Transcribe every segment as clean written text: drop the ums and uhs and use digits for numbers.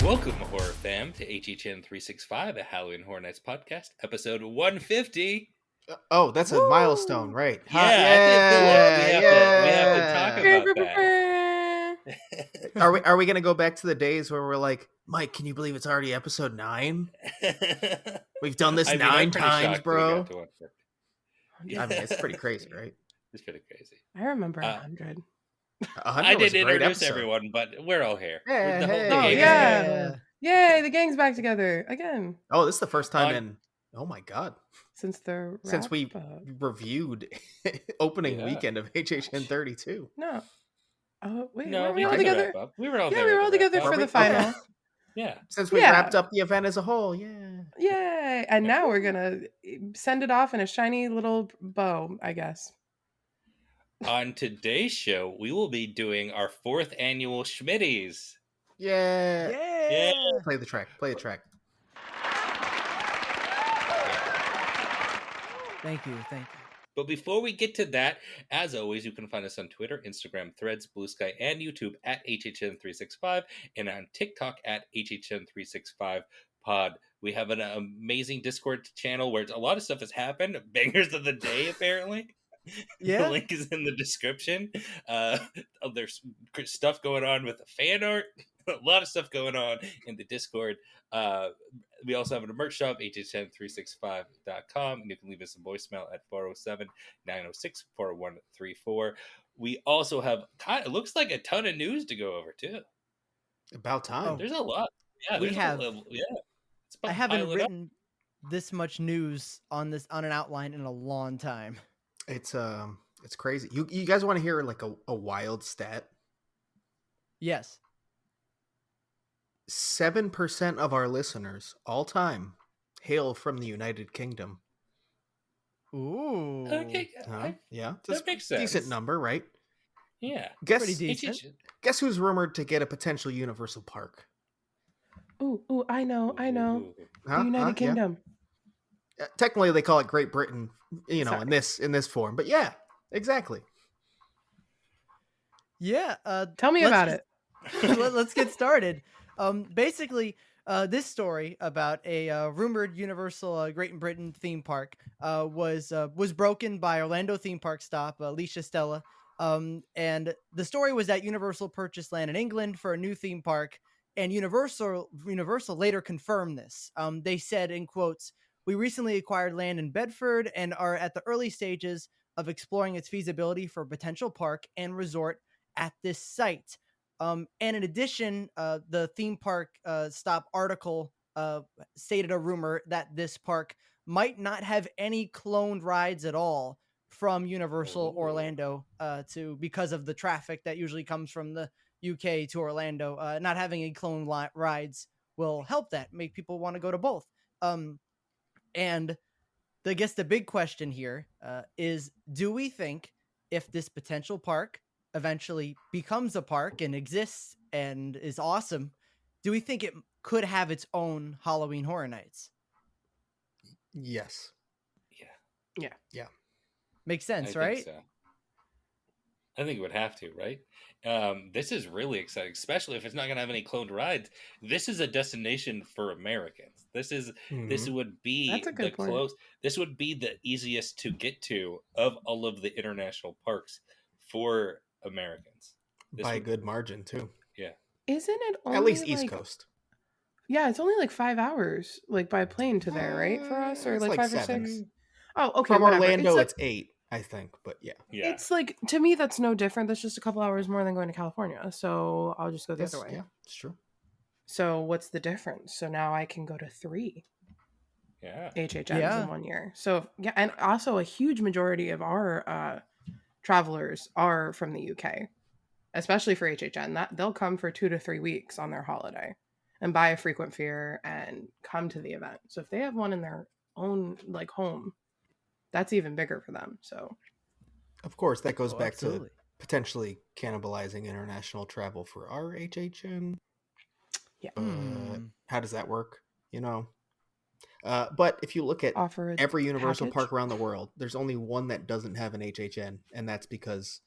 Welcome, horror fam, to HHN365, a Halloween Horror Nights podcast, episode 150. Oh, that's a milestone, right? Yeah, I feel like we have to talk about that. Are we gonna go back to the days where we're like, Mike, can you believe it's already episode 9? We've done this 9 times, bro. I mean, it's pretty crazy, right? It's pretty crazy. I remember 100. I didn't introduce everyone, but we're all here. Yay, the gang's back together again. Oh, this is the first time in, oh my god. Since we reviewed opening weekend of HHN32. No. Oh, wait, no, were we all together? We were all there. Yeah, we were all together for the final. Yeah. Since we wrapped up the event as a whole, Yay. And now we're going to send it off in a shiny little bow, I guess. On today's show, we will be doing our 4th annual Schmidties. Yeah. Play the track. Thank you. But before we get to that, as always, you can find us on Twitter, Instagram, Threads, Blue Sky, and YouTube at HHN365, and on TikTok at HHN365pod. We have an amazing Discord channel where a lot of stuff has happened. Bangers of the day, apparently. Yeah. The link is in the description. There's stuff going on with the fan art. A lot of stuff going on in the Discord. We also have a merch shop, HHN365.com, and you can leave us a voicemail at 407-906-4134. We also have, it looks like a ton of news to go over, too. About time. There's a lot. Yeah, I haven't written this much news on an outline in a long time. It's crazy. You guys want to hear like a wild stat? Yes. 7% of our listeners all time hail from the United Kingdom. Ooh. Okay. Yeah. That makes sense. Decent number, right? Yeah. Pretty decent. Guess who's rumored to get a potential Universal Park? Ooh, I know. The United Kingdom. Yeah. Technically, they call it Great Britain, in this form. But yeah, exactly. Yeah. Tell me about it. Let's get started. Basically, this story about a rumored Universal Great Britain theme park was broken by Orlando theme park stop Alicia Stella. And the story was that Universal purchased land in England for a new theme park, and Universal later confirmed this. They said, in quotes, "We recently acquired land in Bedford and are at the early stages of exploring its feasibility for a potential park and resort at this site." And in addition, the theme park stop article stated a rumor that this park might not have any cloned rides at all from Universal Orlando because of the traffic that usually comes from the UK to Orlando. Not having any cloned rides will help that, make people want to go to both. And I guess the big question here is, do we think if this potential park eventually becomes a park and exists and is awesome, do we think it could have its own Halloween Horror Nights? Yes. Yeah. Makes sense, right? So. I think it would have to, right? This is really exciting, especially if it's not going to have any cloned rides. This is a destination for Americans. This would be This would be the easiest to get to of all of the international parks for Americans. By a good margin, too. Yeah. Isn't it only at least East Coast? Yeah, it's only like 5 hours, like by plane to there, right? For us, or like 5 or 6. Oh, okay. From Orlando, it's 8, I think. But yeah, it's like, to me, that's no different. That's just a couple hours more than going to California. So I'll just go the other way. Yeah, it's true. So what's the difference? So now I can go to 3. HHNs in 1 year. So yeah, and also a huge majority of our travelers are from the UK, especially for HHN. That they'll come for 2 to 3 weeks on their holiday and buy a frequent fear and come to the event. So if they have one in their own like home, that's even bigger for them. So of course that goes back to potentially cannibalizing international travel for our HHN. Yeah. How does that work? But if you look at every Universal park around the world, there's only one that doesn't have an HHN, and that's because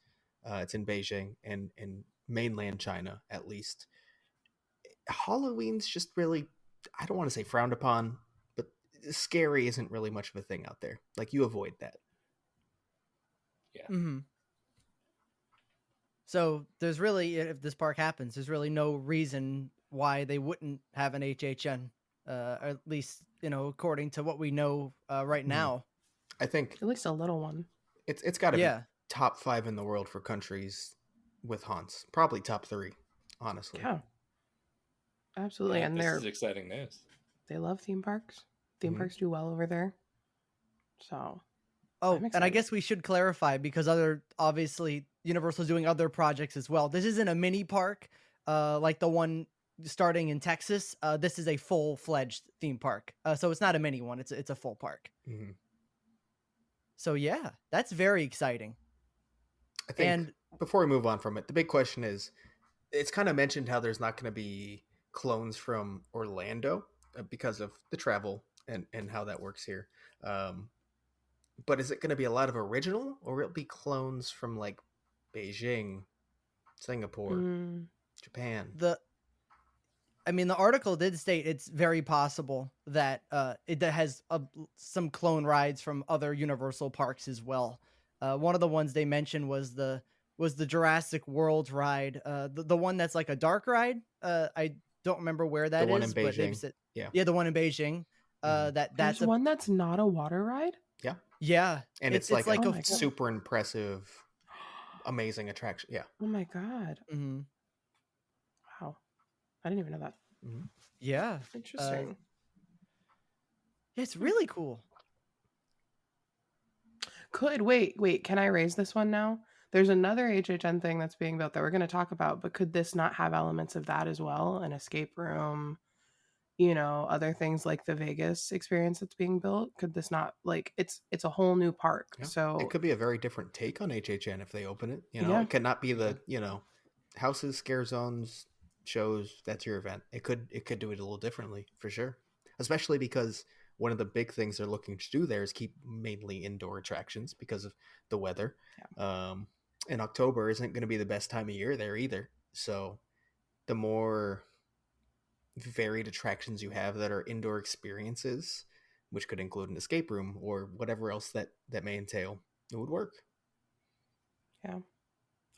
it's in Beijing and in mainland China, at least. Halloween's just really, I don't want to say frowned upon, but scary isn't really much of a thing out there. Like, you avoid that. Yeah. Mm-hmm. So there's really, if this park happens, there's really no reason why they wouldn't have an HHN, at least, according to what we know right now. I think at least a little one. It's got to be top 5 in the world for countries with haunts. Probably top 3, honestly. Yeah, absolutely. Yeah, and this is exciting news. They love theme parks. Theme parks do well over there. So. Oh, and I guess we should clarify, because obviously Universal's doing other projects as well. This isn't a mini park like the one starting in Texas. This is a full-fledged theme park. So it's not a mini one. It's a full park. Mm-hmm. So yeah, that's very exciting. I think before we move on from it, the big question is, it's kind of mentioned how there's not going to be clones from Orlando because of the travel and how that works here. But is it going to be a lot of original, or will it be clones from like Beijing, Singapore, Japan? The article did state it's very possible that it has some clone rides from other Universal parks as well. One of the ones they mentioned was the Jurassic World ride, the one that's like a dark ride. I don't remember where that is. The one in Beijing. Yeah, the one in Beijing. That's one that's not a water ride. Yeah. Yeah, and it's like a super impressive, amazing attraction. Yeah. Oh my god. Mm-hmm. Wow, I didn't even know that. Mm-hmm. Yeah. Interesting. It's really cool. Wait. Can I raise this one now? There's another HHN thing that's being built that we're going to talk about, but could this not have elements of that as well? An escape room, other things like the Vegas experience that's being built. Could this not, like, it's a whole new park. Yeah. So it could be a very different take on HHN if they open it. It could not be the, houses, scare zones, shows. That's your event. It could do it a little differently for sure. Especially because one of the big things they're looking to do there is keep mainly indoor attractions because of the weather. Yeah. And October isn't going to be the best time of year there either. So the more varied attractions you have that are indoor experiences, which could include an escape room or whatever else that may entail, it would work. Yeah.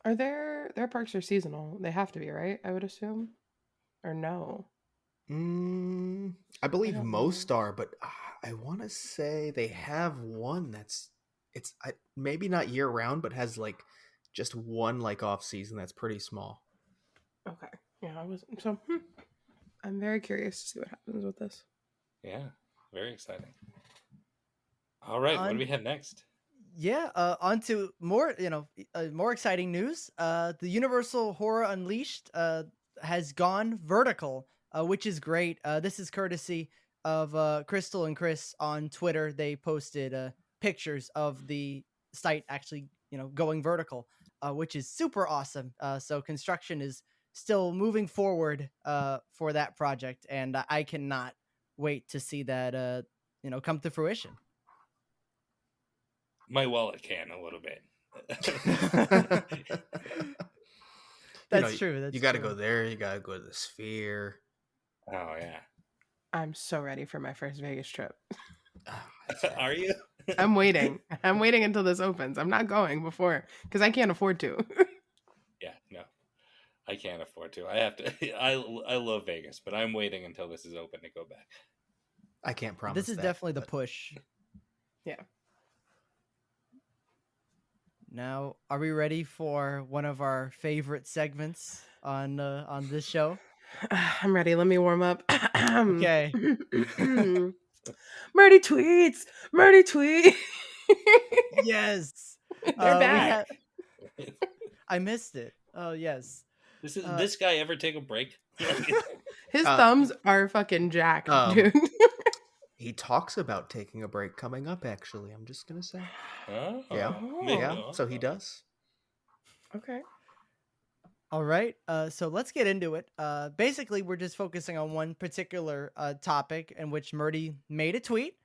Are their parks are seasonal? They have to be, right? I would assume. Or no? I believe most are, but I want to say they have one that's maybe not year round, but has like just one like off season that's pretty small. Okay. Yeah, I wasn't. So I'm very curious to see what happens with this. Yeah, very exciting. All right, what do we have next? Yeah, on to more, more exciting news. The Universal Horror Unleashed has gone vertical, which is great. This is courtesy of Crystal and Chris on Twitter. They posted pictures of the site actually, going vertical, which is super awesome. So construction is still moving forward for that project, and I cannot wait to see that come to fruition. My wallet can a little bit. That's true. You got to go there. You got to go to the Sphere. Oh yeah. I'm so ready for my first Vegas trip. Are you? I'm waiting until this opens. I'm not going before because I can't afford to. Yeah, no. I can't afford to. I have to. I love Vegas, but I'm waiting until this is open to go back. I can't promise. This is definitely the push. Yeah. Now, are we ready for one of our favorite segments on this show? I'm ready. Let me warm up. Okay. Murdy Tweets. Yes. They're back. I missed it. Oh, yes. This guy ever take a break? His thumbs are fucking jacked, dude. He talks about taking a break coming up, actually. I'm just going to say. Oh, yeah. So he does. Okay. All right. So let's get into it. Basically, we're just focusing on one particular topic in which Murdy made a tweet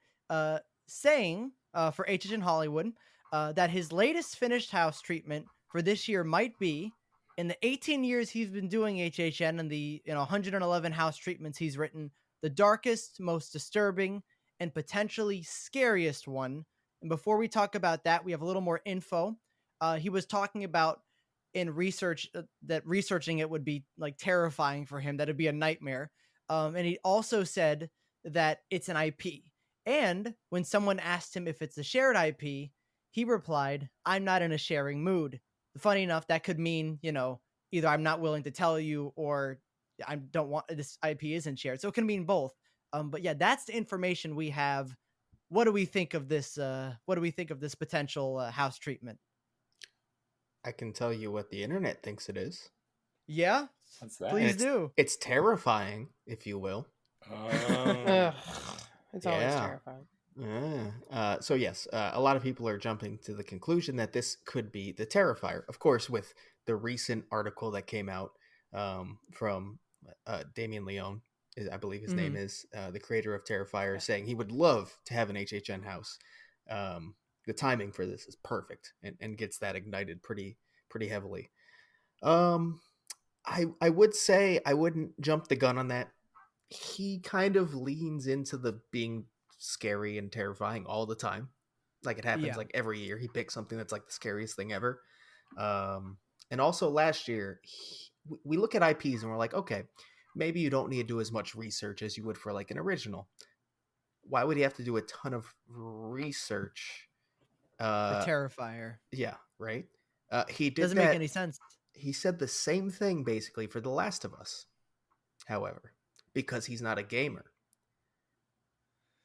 saying for HHN Hollywood that his latest finished house treatment for this year might be In the 18 years he's been doing HHN and the 111 house treatments he's written, the darkest, most disturbing, and potentially scariest one. And before we talk about that, we have a little more info. He was talking about in research that researching it would be like terrifying for him. That'd be a nightmare. And he also said that it's an IP. And when someone asked him if it's a shared IP, he replied, "I'm not in a sharing mood." Funny enough, that could mean, either I'm not willing to tell you or I don't want this IP isn't shared. So it can mean both. But yeah, that's the information we have. What do we think of this? What do we think of this potential house treatment? I can tell you what the internet thinks it is. Yeah, what's that? Please do. It's terrifying, if you will. It's always terrifying. So yes, a lot of people are jumping to the conclusion that this could be the Terrifier. Of course, with the recent article that came out from Damien Leone, I believe his name is, the creator of Terrifier, saying he would love to have an HHN house. The timing for this is perfect and gets that ignited pretty heavily. I would say I wouldn't jump the gun on that. He kind of leans into the being scary and terrifying all the time. Like it happens like every year. He picks something that's like the scariest thing ever. And also last year, we look at IPs and we're like, okay, maybe you don't need to do as much research as you would for like an original. Why would he have to do a ton of research? For Terrifier. Yeah, right? He did Doesn't make any sense. He said the same thing basically for The Last of Us, however, because he's not a gamer.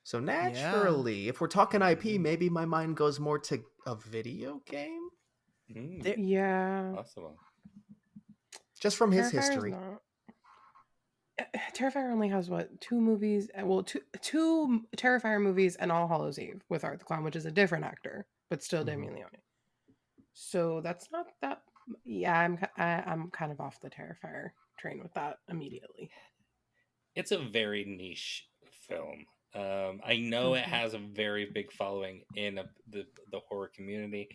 So naturally, if we're talking IP, maybe my mind goes more to a video game. Yeah, possible. Just from his history. Terrifier only has what, 2 movies? Well, two Terrifier movies and All Hallows Eve with Art the Clown, which is a different actor, but still Damien Leone. So that's not that. Yeah, I'm kind of off the Terrifier train with that immediately. It's a very niche film. I know it has a very big following in the horror community,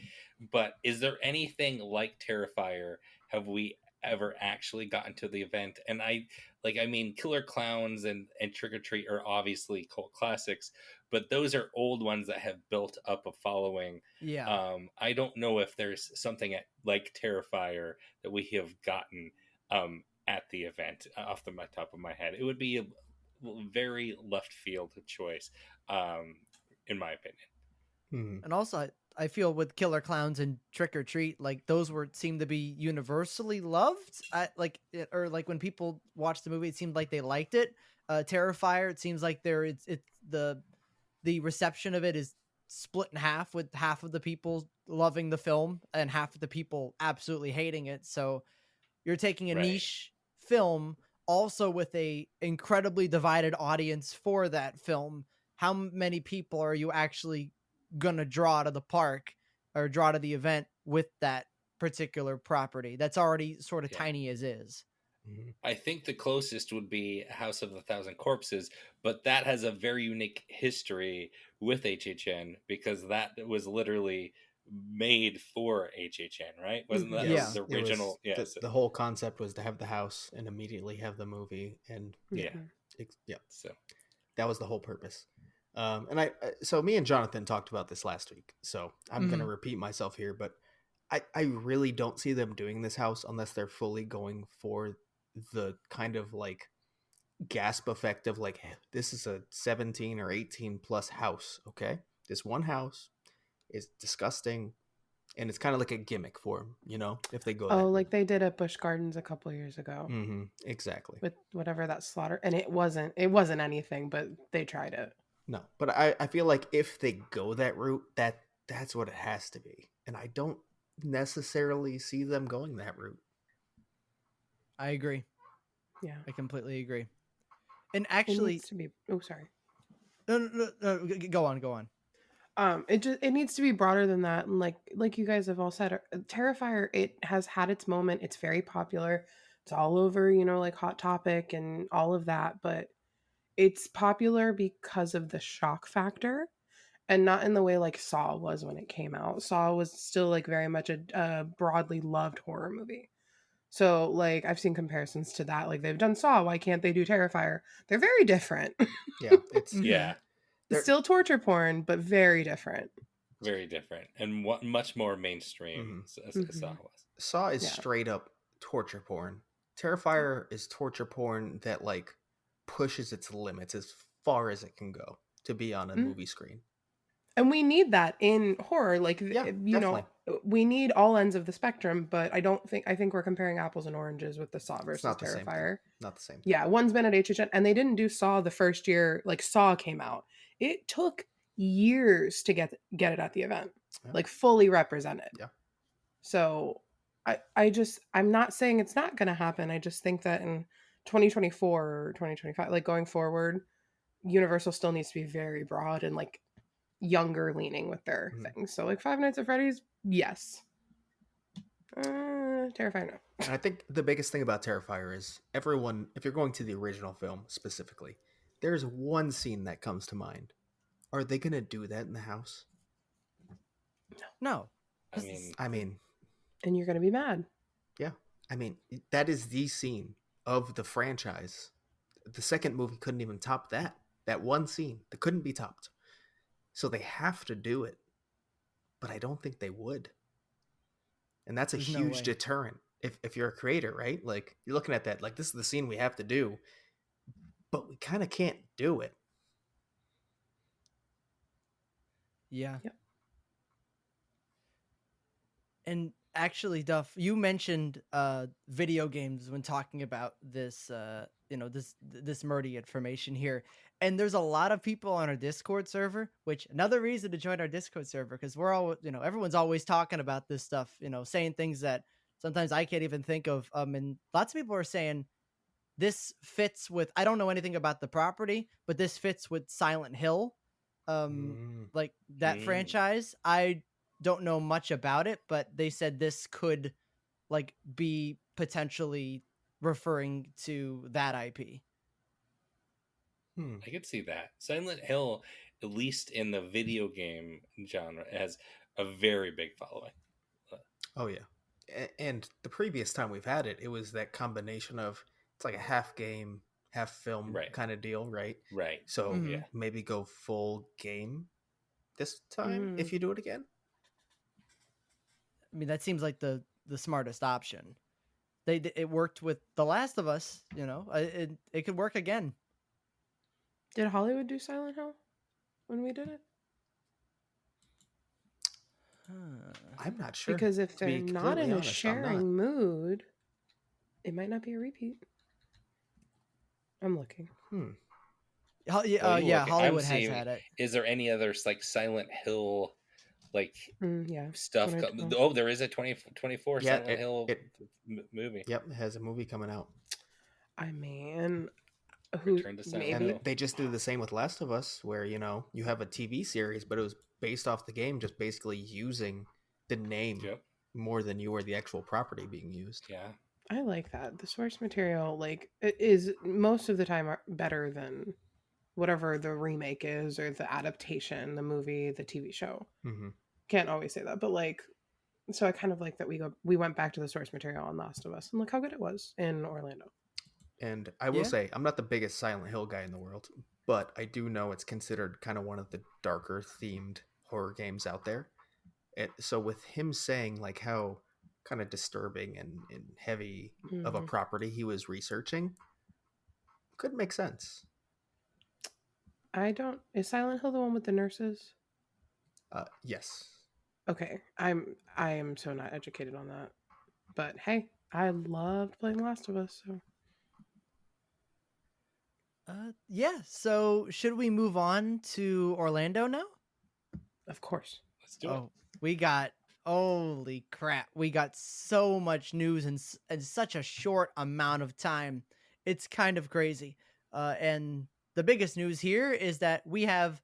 but is there anything like Terrifier? Have we ever actually gotten to the event? And I mean, Killer Clowns and Trick or Treat are obviously cult classics, but those are old ones that have built up a following. Yeah. I don't know if there's something like Terrifier that we have gotten at the event off the top of my head. It would be a very left field choice, in my opinion. And also, I feel with Killer Clowns and Trick or Treat, like those seem to be universally loved. Or when people watch the movie, it seemed like they liked it. Terrifier, it seems like the reception of it is split in half, with half of the people loving the film and half of the people absolutely hating it. So you're taking a niche film also with a incredibly divided audience for that film. How many people are you actually gonna draw to the park or draw to the event with that particular property that's already sort of tiny as is? I think the closest would be House of the Thousand Corpses, but that has a very unique history with HHN because that was literally made for HHN, right? Wasn't that the original? The whole concept was to have the house and immediately have the movie, and so that was the whole purpose. And so me and Jonathan talked about this last week, so I'm gonna repeat myself here, but I really don't see them doing this house unless they're fully going for the kind of like gasp effect of like, this is a 17 or 18 plus house. Okay, this one house is disgusting, and it's kind of like a gimmick for them, if they go like they did at Busch Gardens a couple years ago. Exactly, with whatever that slaughter, and it wasn't anything, but they tried it. No, but I feel like if they go that route, that's what it has to be, and I don't necessarily see them going that route. I agree. Yeah, I completely agree. And actually, it needs to be. Oh, sorry. No, go on. It needs to be broader than that, and like you guys have all said, Terrifier, it has had its moment. It's very popular. It's all over, like Hot Topic and all of that, but it's popular because of the shock factor, and not in the way like Saw was when it came out. Saw was still like very much a broadly loved horror movie. So, like, I've seen comparisons to that. Like, they've done Saw. Why can't they do Terrifier? They're very different. Yeah, it's still torture porn, but very different. Very different, and much more mainstream. Saw was. Saw is straight up torture porn. Terrifier is torture porn that like pushes its limits as far as it can go to be on a movie screen. And we need that in horror. Like, you know, we need all ends of the spectrum, but I think we're comparing apples and oranges with the Saw versus Terrifier. Not the same. Yeah, one's been at HHN, and they didn't do Saw the first year. Like, Saw came out. It took years to get it at the event, like fully represented. Yeah. So I'm not saying it's not going to happen. I just think that in 2024 or 2025, like going forward, Universal still needs to be very broad and like younger leaning with their things. So like Five Nights at Freddy's, yes. Terrifier, no. And I think the biggest thing about Terrifier is everyone, if you're going to the original film specifically, there's one scene that comes to mind. Are they going to do that in the house? No. I mean, and you're going to be mad. Yeah. I mean, that is the scene of the franchise. The second movie couldn't even top that. That one scene that couldn't be topped. So they have to do it. But I don't think they would. And that's a huge deterrent. If you're a creator, right? Like, you're looking at that, like, this is the scene we have to do. But we kind of can't do it. Yeah. Yep. And actually, Duff, you mentioned video games when talking about this, this Murdy information here. And there's a lot of people on our Discord server, which another reason to join our Discord server, because we're all, everyone's always talking about this stuff, saying things that sometimes I can't even think of. And lots of people are saying this fits with, I don't know anything about the property, but this fits with Silent Hill, like that franchise. I don't know much about it, but they said this could like be potentially referring to that IP. I could see that. Silent Hill, at least in the video game genre, has a very big following. Oh yeah. And the previous time we've had it, it was that combination of, it's like a half game, half film kind of deal, right? Right. So maybe go full game this time if you do it again. I mean, that seems like the smartest option. It worked with The Last of Us, it could work again. Did Hollywood do Silent Hill when we did it? I'm not sure. Because if they're not in a sharing mood, it might not be a repeat. I'm looking. Hollywood has had it. Is there any other like Silent Hill stuff? There is a 2024 Silent Hill movie. Yep, it has a movie coming out. I mean, maybe and they just do the same with Last of Us, where you have a TV series, but it was based off the game, just basically using the name more than you were the actual property being used. Yeah, I like that. The source material, like, it is most of the time better than whatever the remake is or the adaptation, the movie, the TV show. Can't always say that, but like, so I kind of like that we went back to the source material on Last of Us and look how good it was in Orlando. And I will say, I'm not the biggest Silent Hill guy in the world, but I do know it's considered kind of one of the darker themed horror games out there. So with him saying like how kind of disturbing and heavy of a property he was researching, could make sense. Is Silent Hill the one with the nurses? Yes. Okay. I am so not educated on that. But hey, I loved playing Last of Us, so. So should we move on to Orlando now? Of course. Let's do it. We got, holy crap, we got so much news in such a short amount of time. It's kind of crazy. And the biggest news here is that we have,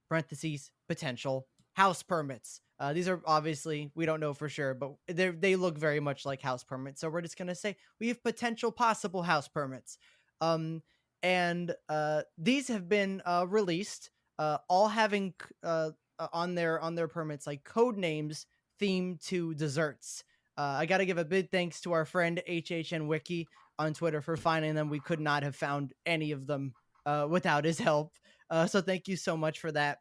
parentheses, potential house permits. These are obviously, we don't know for sure, but they look very much like house permits. So we're just going to say we have potential possible house permits. And these have been released, all having on their permits like code names themed to desserts. I got to give a big thanks to our friend HHN Wiki on Twitter for finding them. We could not have found any of them without his help. So thank you so much for that.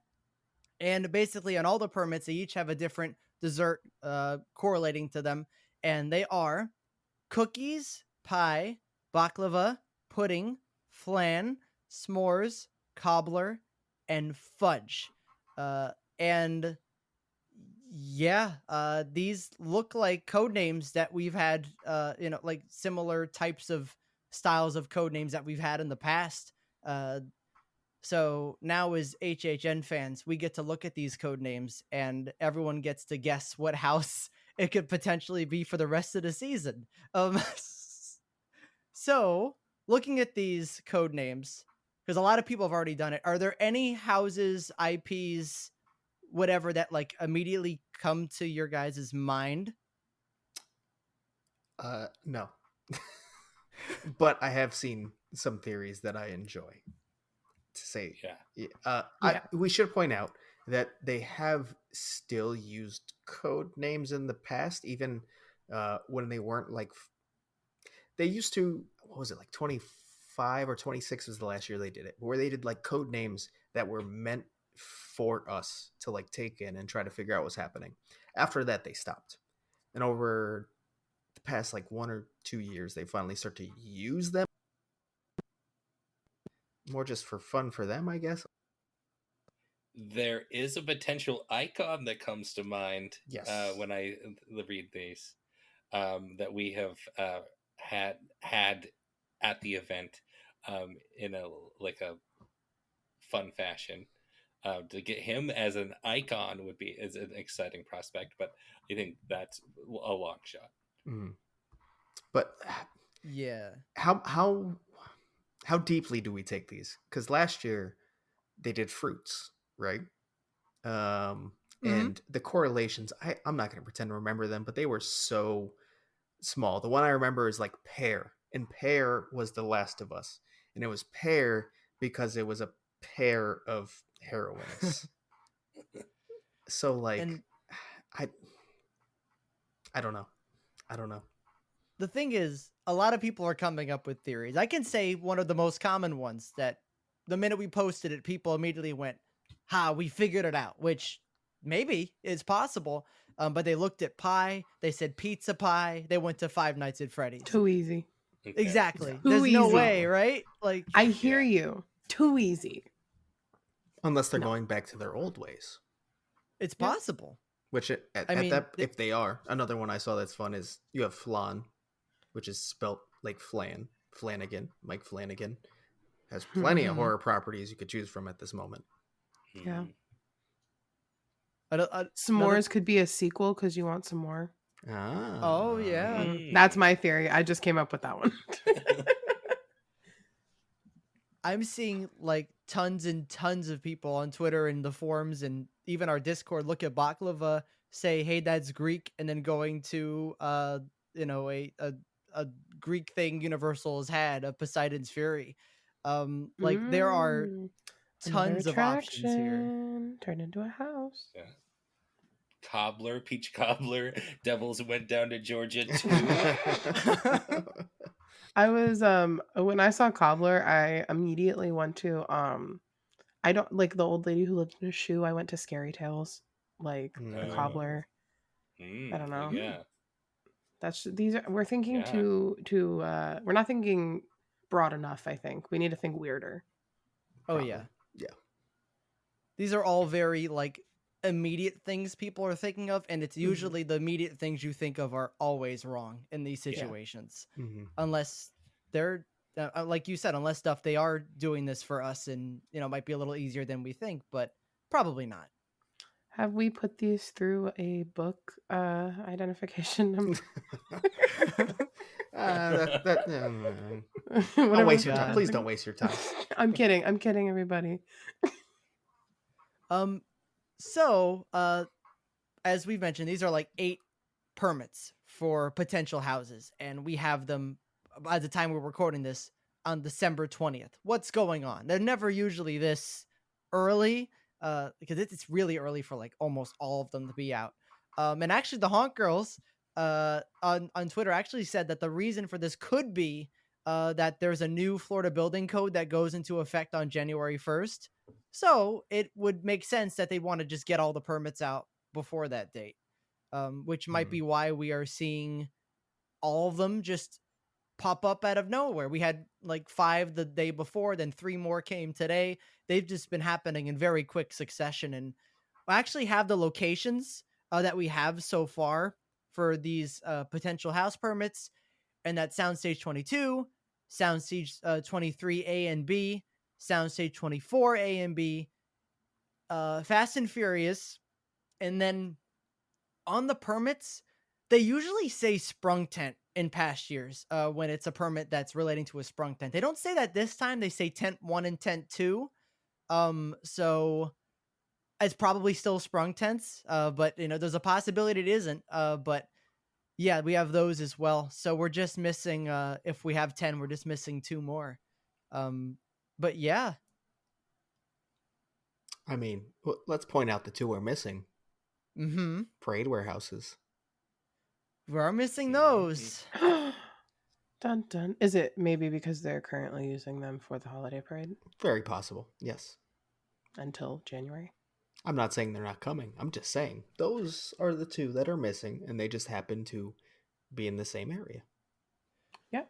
And basically on all the permits, they each have a different dessert correlating to them. And they are cookies, pie, baklava, pudding, flan, s'mores, cobbler, and fudge. And yeah, these look like code names that we've had, like similar types of styles of code names that we've had in the past. So now as HHN fans, we get to look at these code names and everyone gets to guess what house it could potentially be for the rest of the season. So looking at these code names, because a lot of people have already done it, are there any houses, IPs, whatever that like immediately come to your guys' mind? No. But I have seen some theories that I enjoy. To say, we should point out that they have still used code names in the past, even when they weren't like they used to. What was it, like 25 or 26 was the last year they did it, where they did like code names that were meant for us to like take in and try to figure out what's happening. After that, they stopped, and over the past like 1 or 2 years, they finally start to use them. More just for fun for them, I guess. There is a potential icon that comes to mind when I read these that we have had at the event in a fun fashion. To get him as an icon is an exciting prospect, but I think that's a long shot. Mm. But yeah, how deeply do we take these? Because last year they did fruits, right? And the correlations, I'm not going to pretend to remember them, but they were so small. The one I remember is like pear, and pear was The Last of Us, and it was pear because it was a pair of heroines. So like, and I don't know. The thing is, a lot of people are coming up with theories. I can say one of the most common ones that the minute we posted it, people immediately went, we figured it out, which maybe is possible. But they looked at pie. They said pizza pie. They went to Five Nights at Freddy's. Too easy. Okay. Exactly. There's no way, right? Like, I hear you. Too easy. Unless they're going back to their old ways. It's possible. Which if they are, another one I saw that's fun is you have flan, which is spelt like flan, Flanagan, Mike Flanagan. Has plenty of horror properties you could choose from at this moment. Yeah. S'mores could be a sequel because you want some more. Oh, yeah. That's my theory. I just came up with that one. I'm seeing like tons and tons of people on Twitter and the forums and even our Discord look at baklava, say, hey, that's Greek, and then going to a Greek thing Universal has had, a Poseidon's Fury. There are tons of options here. Turn into a house. Yeah. Cobbler, peach cobbler, devils went down to Georgia too. I was when I saw cobbler, I immediately went to I don't like the old lady who lived in a shoe. I went to Scary Tales, like the cobbler. I don't know. Yeah, that's we're thinking we're not thinking broad enough. I think we need to think weirder. Oh yeah. These are all very like immediate things people are thinking of, and it's usually the immediate things you think of are always wrong in these situations, unless they're like you said, unless stuff they are doing this for us, and might be a little easier than we think, but probably not. Have we put these through a book identification number? Don't waste your time. Please don't waste your time. I'm kidding, everybody. So, as we've mentioned, these are like 8 permits for potential houses, and we have them by the time we're recording this on December 20th. What's going on? They're never usually this early, because it's really early for like almost all of them to be out. And actually, the Haunt Girls on Twitter actually said that the reason for this could be that there's a new Florida building code that goes into effect on January 1st. So it would make sense that they want to just get all the permits out before that date, which might be why we are seeing all of them just pop up out of nowhere. We had like 5 the day before, then 3 more came today. They've just been happening in very quick succession. And I actually have the locations that we have so far for these potential house permits, and that's Soundstage 22, Soundstage 23 A and B, Soundstage 24 A and B, Fast and Furious, and then on the permits, they usually say sprung tent in past years when it's a permit that's relating to a sprung tent. They don't say that this time. They say tent 1 and tent 2. So it's probably still sprung tents, but there's a possibility it isn't. But yeah, we have those as well. So we're just missing, if we have 10, we're just missing 2 more. But yeah. I mean, let's point out the 2 we're missing. Parade warehouses. We're missing those. Dun dun. Is it maybe because they're currently using them for the holiday parade? Very possible, yes. Until January. I'm not saying they're not coming. I'm just saying those are the 2 that are missing, and they just happen to be in the same area. Yep.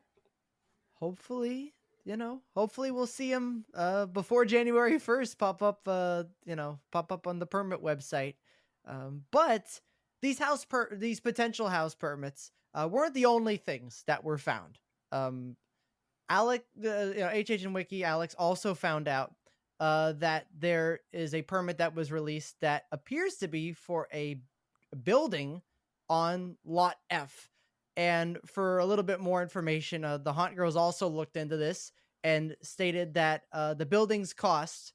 Hopefully we'll see them before January 1st pop up on the permit website. But these potential house permits weren't the only things that were found. Alex, HHN Wiki Alex also found out that there is a permit that was released that appears to be for a building on Lot F. And for a little bit more information, the Haunt Girls also looked into this and stated that the building's cost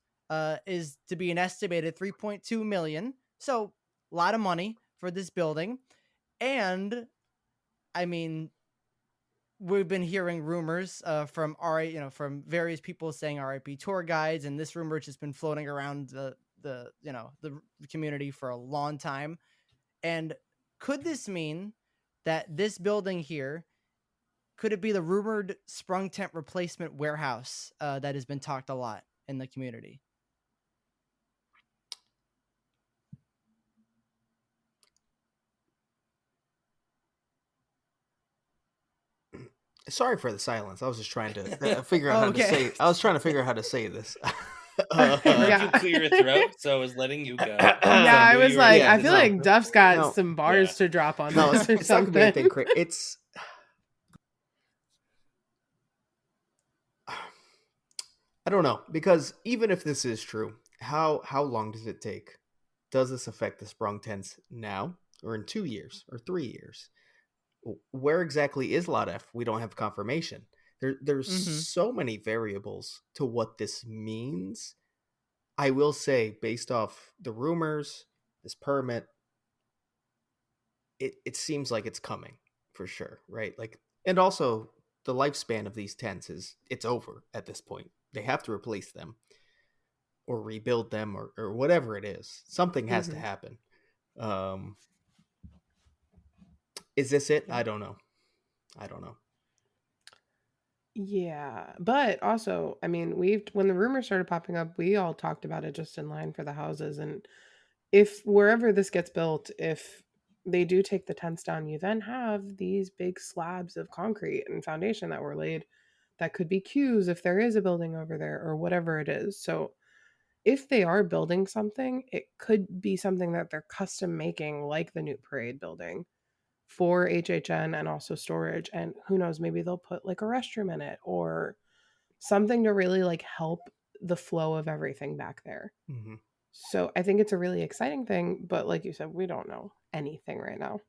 is to be an estimated $3.2 million. So a lot of money for this building. And I mean, we've been hearing rumors from from various people saying RIP tour guides, and this rumor has just been floating around the community for a long time. And could this mean that this building here, could it be the rumored sprung tent replacement warehouse that has been talked a lot in the community? Sorry for the silence. I was just trying to figure out how to say. I was trying to figure out how to say this. I heard you clear your throat, so I was letting you go. I was like, I feel like Duff's got some bars to drop on this or something. It's I don't know, because even if this is true, how long does it take? Does this affect the sprung tents now, or in 2 years, or 3 years? Where exactly is Lot F? We don't have confirmation. There's so many variables to what this means. I will say, based off the rumors, this permit, it seems like it's coming for sure, right? Like, and also the lifespan of these tents it's over at this point. They have to replace them or rebuild them or whatever it is. Something has to happen. Is this it? I don't know. Yeah, but also, I mean, when the rumors started popping up, we all talked about it just in line for the houses. And if wherever this gets built, if they do take the tents down, you then have these big slabs of concrete and foundation that were laid that could be queues if there is a building over there or whatever it is. So if they are building something, it could be something that they're custom making, like the new parade building, for HHN and also storage. And who knows, maybe they'll put like a restroom in it or something to really like help the flow of everything back there. So I think it's a really exciting thing, but like you said, we don't know anything right now.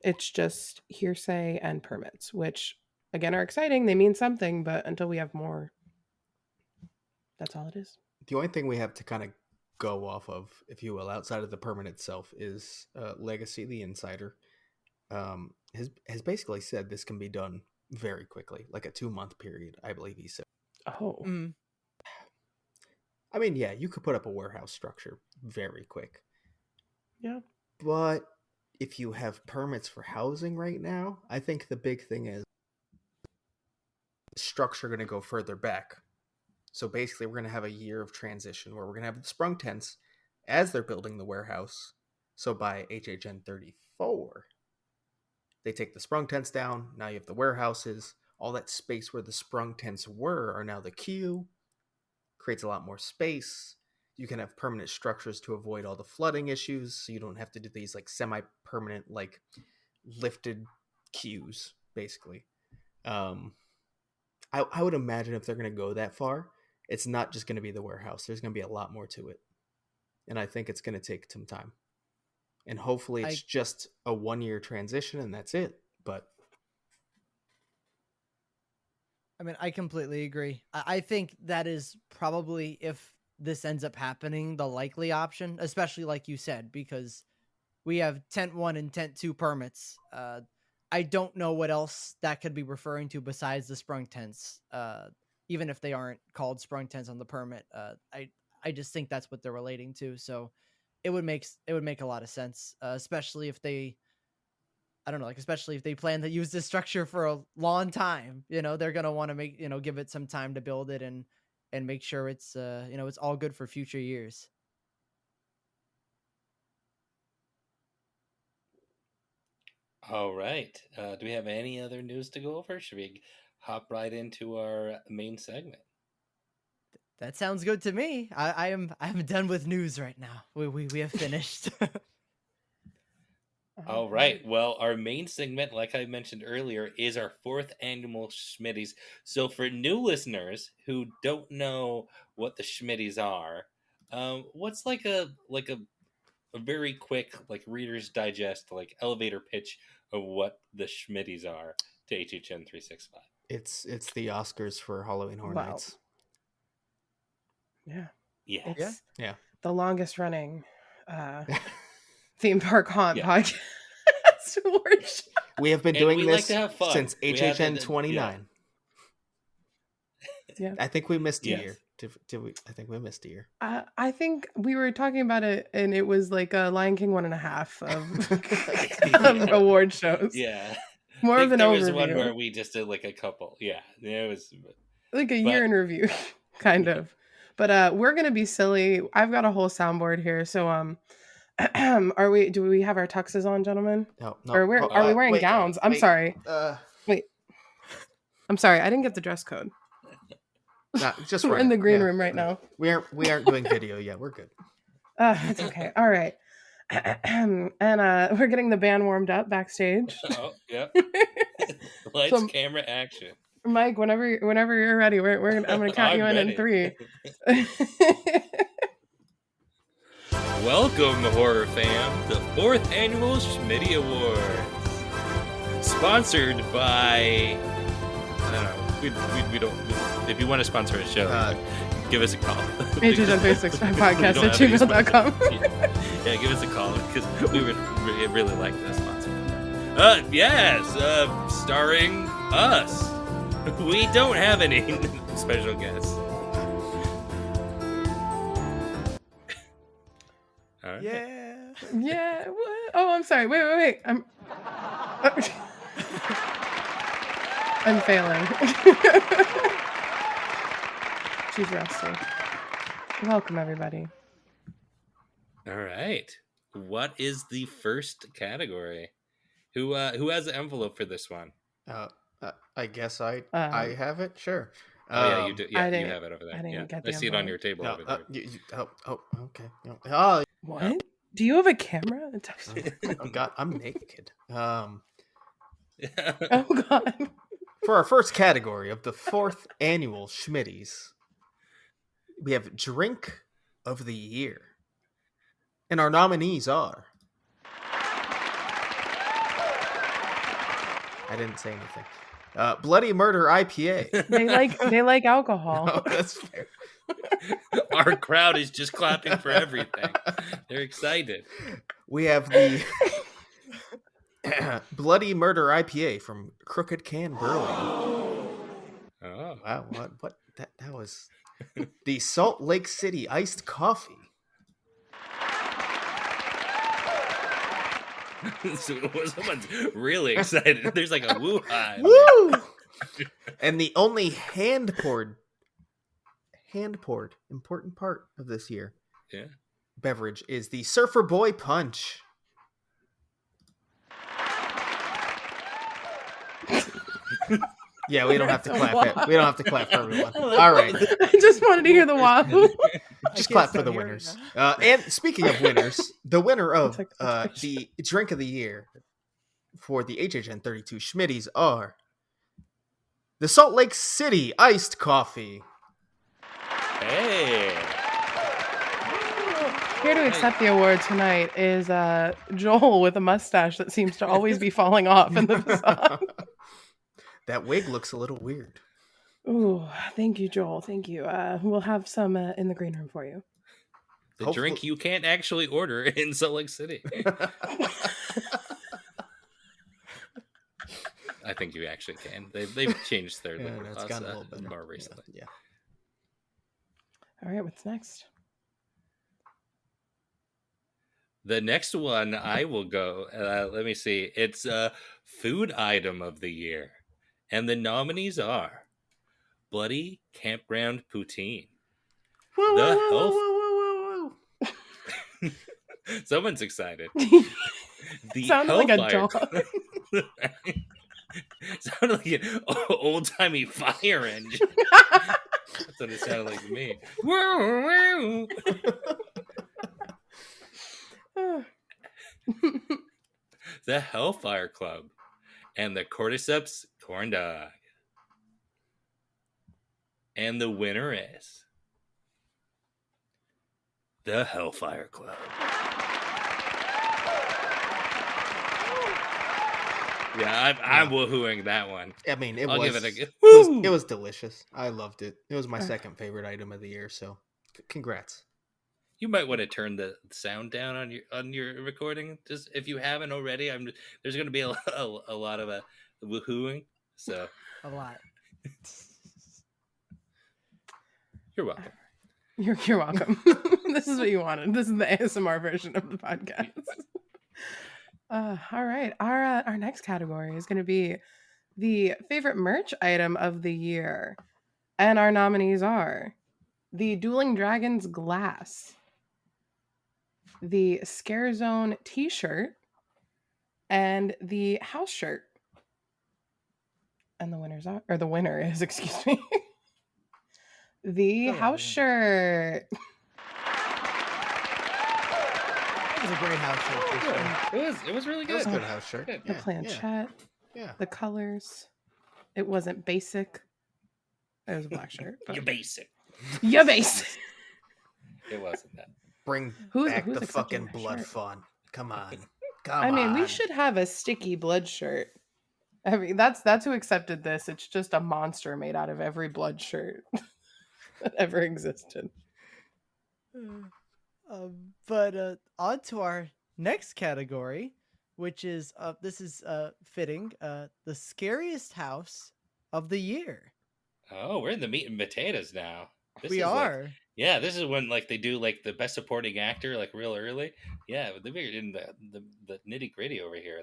It's just hearsay and permits, which again are exciting. They mean something, but until we have more, that's all it is. The only thing we have to kind of go off of, if you will, outside of the permit itself, is Legacy the Insider has basically said this can be done very quickly, like a 2-month period, I believe he said. Oh. I mean, yeah, you could put up a warehouse structure very quick. Yeah. But if you have permits for housing right now, I think the big thing is structure going to go further back. So basically, we're going to have a year of transition where we're going to have the sprung tents as they're building the warehouse. So by HHN34, they take the sprung tents down. Now you have the warehouses. All that space where the sprung tents were are now the queue. Creates a lot more space. You can have permanent structures to avoid all the flooding issues. So you don't have to do these like semi-permanent, like lifted queues, basically. I would imagine if they're going to go that far, it's not just going to be the warehouse. There's going to be a lot more to it. And I think it's going to take some time. And hopefully it's just a 1-year transition and that's it. But I mean, I completely agree. I think that is probably, if this ends up happening, the likely option, especially like you said, because we have Tent 1 and Tent 2 permits. I don't know what else that could be referring to besides the sprung tents, even if they aren't called sprung tents on the permit. I just think that's what they're relating to. So it would make a lot of sense, especially if they, I don't know, like, especially if they plan to use this structure for a long time, you know, they're going to want to make, you know, give it some time to build it and make sure it's, you know, it's all good for future years. All right. Do we have any other news to go over? Should we hop right into our main segment? That sounds good to me. I'm done with news right now. We have finished. All right. Well, our main segment, like I mentioned earlier, is our 4th annual Schmidties. So for new listeners who don't know what the Schmidties are, what's like a very quick, like, Reader's Digest, like, elevator pitch of what the Schmidties are to HHN365? it's the Oscars for Halloween Horror Nights. Yeah. Yes. Yeah. The longest running theme park haunt podcast. We have been doing this like since HHN29. Yeah. I think we missed a year. Did we? I think we missed a year. I think we were talking about it, and it was like a Lion King 1.5 of award shows. Yeah. More of an there overview. Was one where we just did like a couple. Yeah. It was like a year in review, kind of. But we're gonna be silly. I've got a whole soundboard here, so do we have our tuxes on, gentlemen? No. Or are we wearing gowns? I'm sorry. Wait. I'm sorry. I didn't get the dress code. No, just we're in the green room right now. We aren't doing video yet. We're good. It's okay. All right. And we're getting the band warmed up backstage. Oh, yep. Lights, camera, action. Mike, whenever you're ready, I'm gonna count you in 3. Welcome, horror fam, the 4th annual Schmitty Awards, sponsored by, I don't know. We don't. If you want to sponsor a show, give us a call. HHN365podcast@gmail.com. Yeah, give us a call because we would really like that sponsor. Yes, starring us. We don't have any special guests. All right. Yeah. What? Oh, I'm sorry. Wait. I'm failing. She's rusty. Welcome, everybody. All right. What is the first category? Who has the envelope for this one? I guess I have it. Sure. Yeah, you do. Yeah, you have it over there. I see it on your table over there. Okay. Oh, what? Do you have a camera? Oh God, I'm naked. Oh God. For our first category of the 4th annual Schmitties, we have Drink of the Year. And our nominees are... I didn't say anything. Bloody Murder IPA. They like alcohol. No, that's fair. Our crowd is just clapping for everything. They're excited. We have the... Bloody Murder IPA from Crooked Can Brewing. Oh wow! What? That was the Salt Lake City Iced Coffee. Someone's really excited. There's like a woo-ha. Woo! And the only hand poured important part of this year beverage is the Surfer Boy Punch. Yeah, we don't have to clap it. We don't have to clap for everyone. All right. I just wanted to hear the wahoo. Just clap for the winners. And speaking of winners, the winner of the drink of the year for the HHN32 Schmidties are the Salt Lake City Iced Coffee. Hey. Here to accept the award tonight is Joel with a mustache that seems to always be falling off in the facade. That wig looks a little weird. Ooh, thank you, Joel. Thank you. We'll have some in the green room for you. The drink you can't actually order in Salt Lake City. I think you actually can. They've changed their liquor laws more recently. Yeah. All right, what's next? The next one I will go. Let me see. It's a food item of the year. And the nominees are Bloody Campground Poutine. Whoa. Someone's excited. The sounded like a dog. Sounded like an old-timey fire engine. That's what it sounded like to me. The Hellfire Club and the Cordyceps Corn Dog. And the winner is the Hellfire Club. Yeah, I'm woohooing that one. I mean, it was delicious. I loved it. It was my second favorite item of the year, so congrats. You might want to turn the sound down on your recording, just if you haven't already. There's going to be a lot of woohooing, so a lot. You're welcome. You're welcome. This is what you wanted. This is the ASMR version of the podcast. All right. Our next category is going to be the favorite merch item of the year. And our nominees are the Dueling Dragons glass, the Scare Zone t-shirt, and the house shirt. And the winner is, excuse me, the house shirt. It was a great house shirt. It was really good. It was a good house shirt. The planchette. Yeah. The colors. It wasn't basic. It was a black shirt. But... You're basic. You're basic. It wasn't that. Bring back the fucking blood fun. Come on. I mean, we should have a sticky blood shirt. I mean, that's who accepted this. It's just a monster made out of every blood shirt that ever existed. But on to our next category, which is this is fitting, the scariest house of the year. Oh, we're in the meat and potatoes now. We are. This is when they do the best supporting actor real early. Yeah, they're in the nitty gritty over here.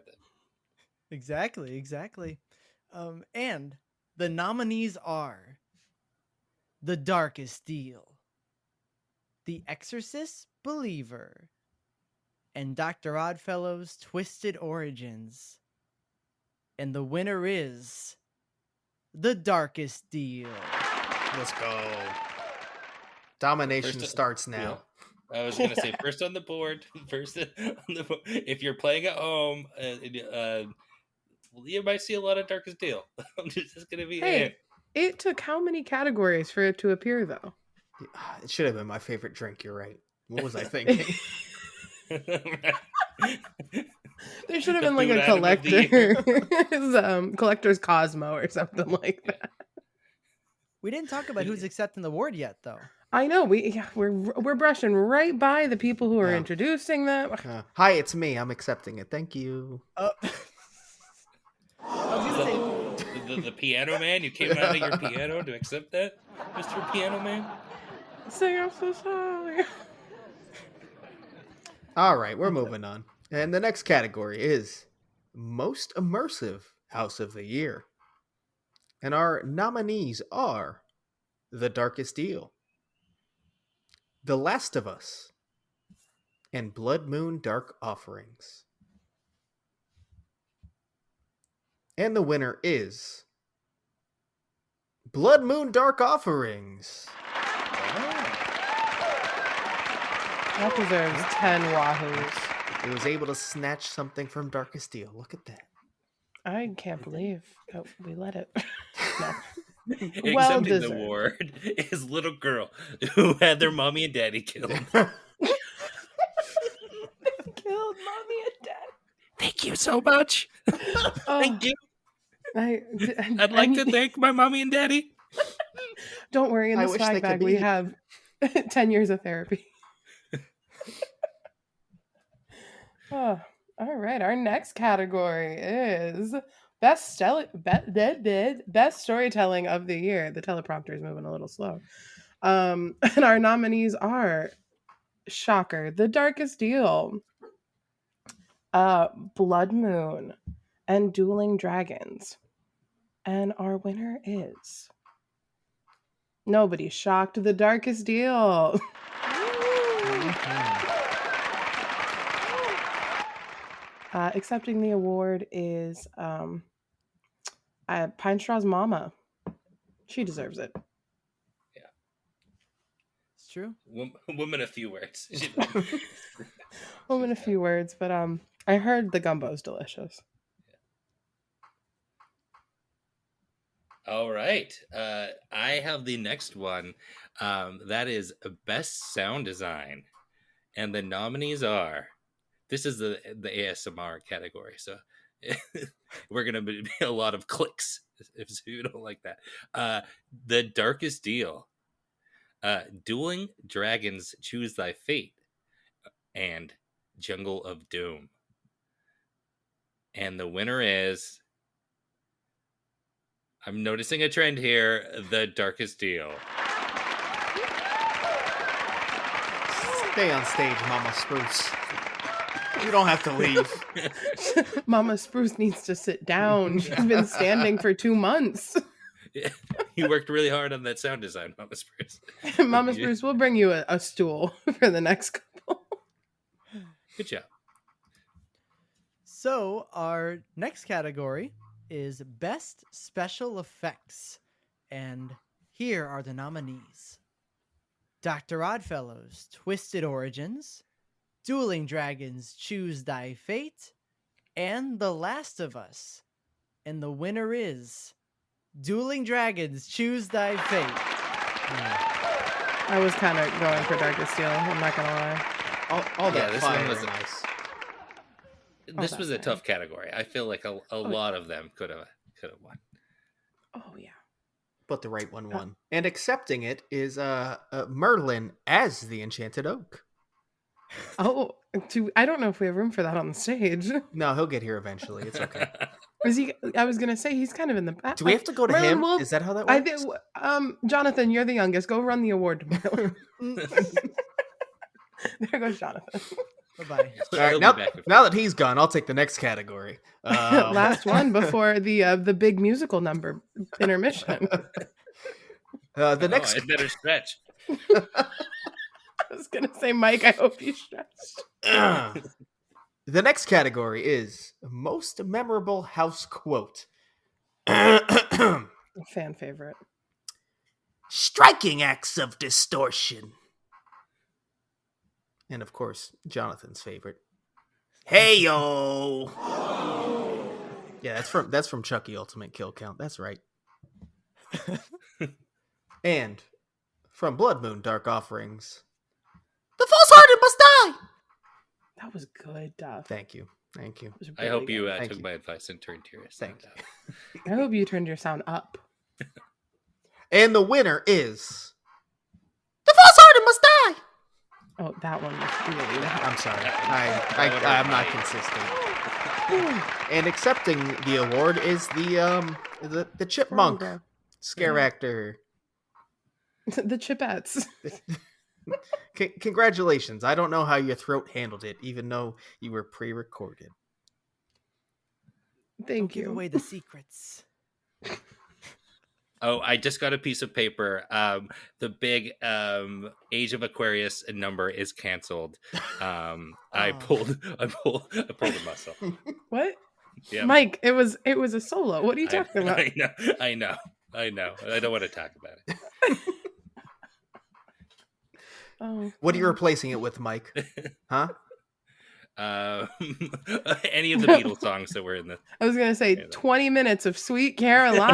Exactly. And the nominees are The Darkest Deal, The Exorcist Believer, and Dr. Oddfellow's Twisted Origins. And the winner is The Darkest Deal. Let's go. Domination starts now. Yeah. I was going to say first on the board. If you're playing at home, you might see a lot of Darkest Deal. I'm just going to be It took how many categories for it to appear, though? It should have been my favorite drink. You're right. What was I thinking? There should have been a collector's Cosmo or something like that. We didn't talk about who's accepting the award yet, though. I know we're brushing right by the people who are introducing them. Hi, it's me. I'm accepting it. Thank you. The piano man. You came out of your piano to accept that, Mr. Piano Man. Sing, I'm so sorry. All right, we're moving on. And the next category is Most Immersive House of the Year. And our nominees are The Darkest Deal, The Last of Us, and Blood Moon Dark Offerings. And the winner is Blood Moon Dark Offerings. That deserves 10 wahoos. It was able to snatch something from Darkest Deal. Look at that. I can't believe we let it. No. Accepting the award is little girl who had their mommy and daddy killed. Killed mommy and dad. Thank you so much. Thank you. I'd like to thank my mommy and daddy. Don't worry, in the swag bag we have 10 years of therapy. Oh, all right. Our next category is best storytelling of the year. The teleprompter is moving a little slow. And our nominees are shocker, The Darkest Deal, Blood Moon, and Dueling Dragons. And our winner is nobody shocked, The Darkest Deal. Accepting the award is Pine Straw's mama. She deserves it. Yeah. It's true. Woman a few words. Woman a few words, but I heard the gumbo's delicious. All right. I have the next one. That is Best Sound Design. And the nominees are, this is the ASMR category, so we're going to be a lot of clicks if you don't like that. The Darkest Deal, Dueling Dragons Choose Thy Fate, and Jungle of Doom. And the winner is, I'm noticing a trend here, The Darkest Deal. Stay on stage, Mama Spruce. You don't have to leave. Mama Spruce needs to sit down. She's been standing for 2 months. Yeah, you worked really hard on that sound design, Mama Spruce. Mama Spruce, we'll bring you a stool for the next couple. Good job. So our next category is Best Special Effects. And here are the nominees. Dr. Oddfellow's Twisted Origins, Dueling Dragons Choose Thy Fate, and The Last of Us. And the winner is Dueling Dragons Choose Thy Fate. I was kind of going for Darkest Deal, I'm not going to lie. All that this fire one was nice. This was a tough category. I feel like a lot of them could have won. Oh, yeah. But the right one won. And accepting it is Merlin as the Enchanted Oak. Oh, I don't know if we have room for that on the stage. No, he'll get here eventually. It's okay. I was going to say, he's kind of in the back. Do we have to go to Merlin, him? Is that how that works? Jonathan, you're the youngest. Go run the award to Merlin. There goes Jonathan. Bye-bye. All right, now that he's gone, I'll take the next category. Last one before the big musical number intermission. Next, I better stretch. I was gonna say, Mike, I hope you stretched. The next category is Most Memorable House Quote. Fan favorite. Striking acts of distortion. And of course, Jonathan's favorite. Hey yo! Yeah, that's from Chucky Ultimate Kill Count. That's right. And from Blood Moon Dark Offerings, The False-Hearted Must Die! That was good, Duff. Thank you. Really I hope you good. took my advice and turned your sound up. I hope you turned your sound up. And the winner is The False-Hearted Must Die! Oh, that one was really loud. I'm sorry. I'm not consistent. And accepting the award is the chipmunk scare actor. The Chipettes. Congratulations. I don't know how your throat handled it, even though you were pre-recorded. Thank you. Give away the secrets. Oh, I just got a piece of paper. The big Age of Aquarius number is canceled. I pulled a muscle. What? Yeah. Mike, it was a solo. What are you talking about? I know. I don't want to talk about it. What are you replacing it with, Mike? Huh? Any of the Beatles songs that were in the. I was gonna say 20 minutes of Sweet Caroline.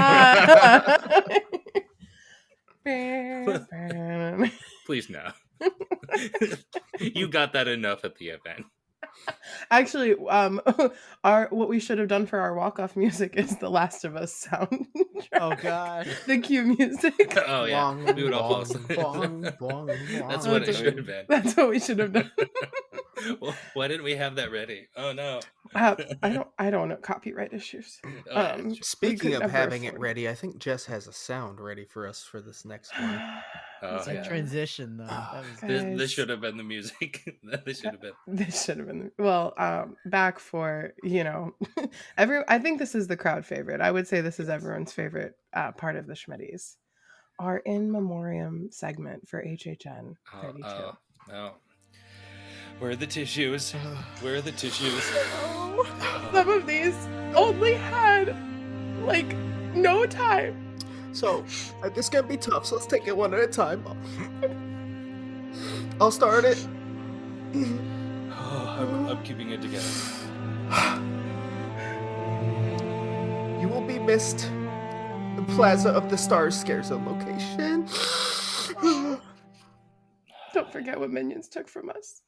Please no. You got that enough at the event. Actually, what we should have done for our walk-off music is the Last of Us sound. Oh God, the cue music. Oh yeah, we would all That's what it should have been. That's what we should have done. Well, why didn't we have that ready? Oh no. I don't know, copyright issues. Speaking of having it ready, I think Jess has a sound ready for us for this next one. It's a transition though. This should have been the music. This should have been. Well, back for I think this is the crowd favorite. I would say this is everyone's favorite part of the Schmidties. Our in memoriam segment for HHN 32. Oh. Where are the tissues? Where are the tissues? Some of these only had no time. So this is gonna be tough. So let's take it one at a time. I'll start it. I'm keeping it together. You will be missed. The Plaza of the Stars Scare Zone location. Don't forget what Minions took from us.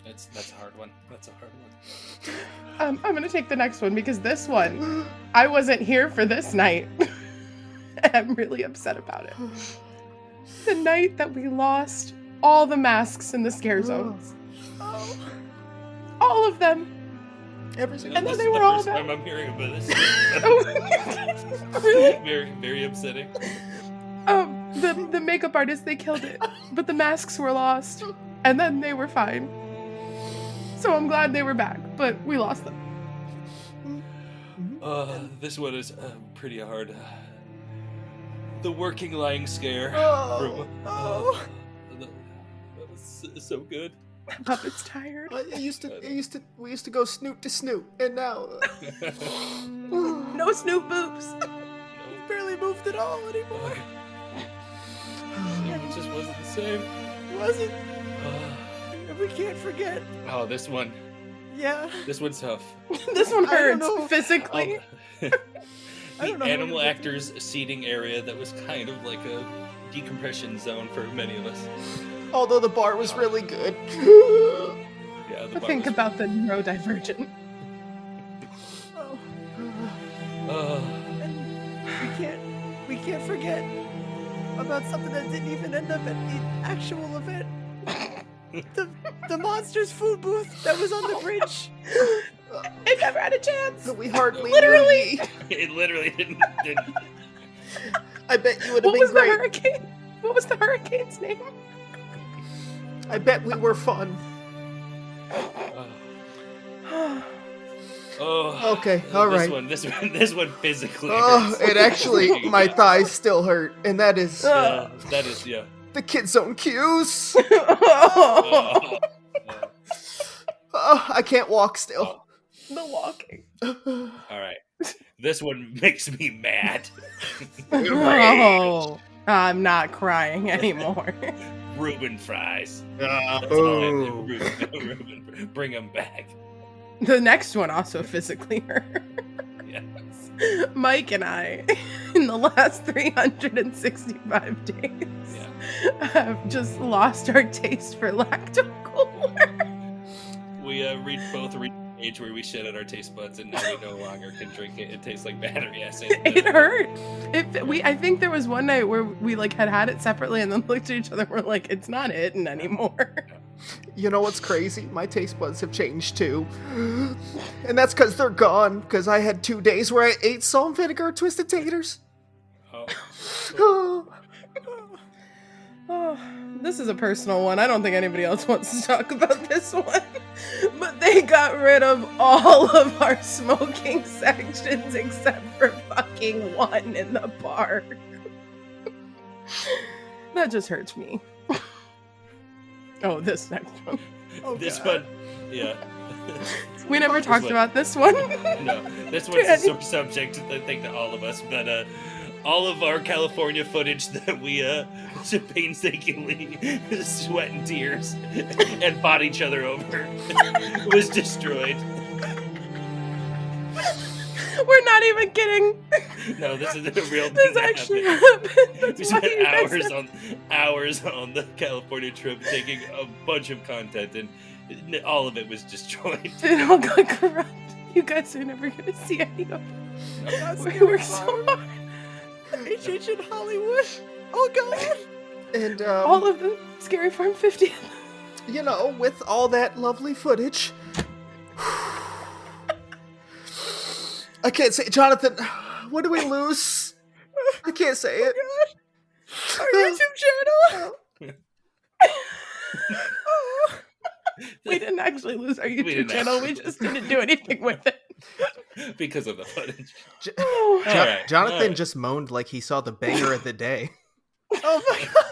That's a hard one. I'm gonna take the next one because this one, I wasn't here for this night. I'm really upset about it. The night that we lost all the masks in the scare zones. All of them. Everything. And then they were all back. I'm hearing about this. Really? Very, very upsetting. The makeup artists, they killed it, but the masks were lost, and then they were fine. So I'm glad they were back, but we lost them. This one is pretty hard. The working lying scare. That was so good. Puppet's tired. We used to go snoot to snoot, and now no snoot boobs. We barely moved at all anymore. It just wasn't the same. It wasn't. We can't forget. Oh, this one. Yeah. This one's tough. This one hurts physically. The animal actors seating area that was kind of like a decompression zone for many of us. Although the bar was really good. Yeah, think about the neurodivergent. And we can't forget about something that didn't even end up at the actual event. The monsters food booth that was on the bridge. It never had a chance. We hardly literally. It literally didn't. I bet you would have been great. What was the hurricane's name? I bet we were fun. Okay, all right. This one physically. It actually, my thighs still hurt, and that is. Yeah. The Kid Zone cues. I can't walk still. The walking. All right. This one makes me mad. Oh, I'm not crying anymore. Reuben fries. Reuben, bring them back. The next one also physically hurt. Yes. Mike and I, in the last 365 days, have just lost our taste for lacto-cooler. We both reached the age where we shit at our taste buds, and now we no longer can drink it. It tastes like battery acid. It hurt. I think there was one night where we had it separately, and then looked at each other. And we're like, it's not hitting anymore. You know what's crazy? My taste buds have changed too, and that's because they're gone. Because I had 2 days where I ate salt and vinegar twisted taters. Oh. this is a personal one. I don't think anybody else wants to talk about this one. But they got rid of all of our smoking sections except for fucking one in the park. That just hurts me. Oh, this next one. Oh, this one, yeah. We never talked about this one. No, this one's a sore subject, I think, to all of us. But all of our California footage that we painstakingly sweat and tears and fought each other over was destroyed. We're not even kidding. No, this is a real thing. This actually happened. We spent hours on the California trip taking a bunch of content, and all of it was destroyed. It all got corrupt. You guys are never gonna see any of it. We worked so hard. HHN Hollywood. Oh god. And all of the Scary Farm 50. You know, with all that lovely footage. I can't say, Jonathan, what did we lose? I can't say it. Our YouTube channel. We didn't actually lose our YouTube channel. We just didn't do anything with it. Because of the footage. Jonathan just moaned like he saw the banger of the day. Oh my god.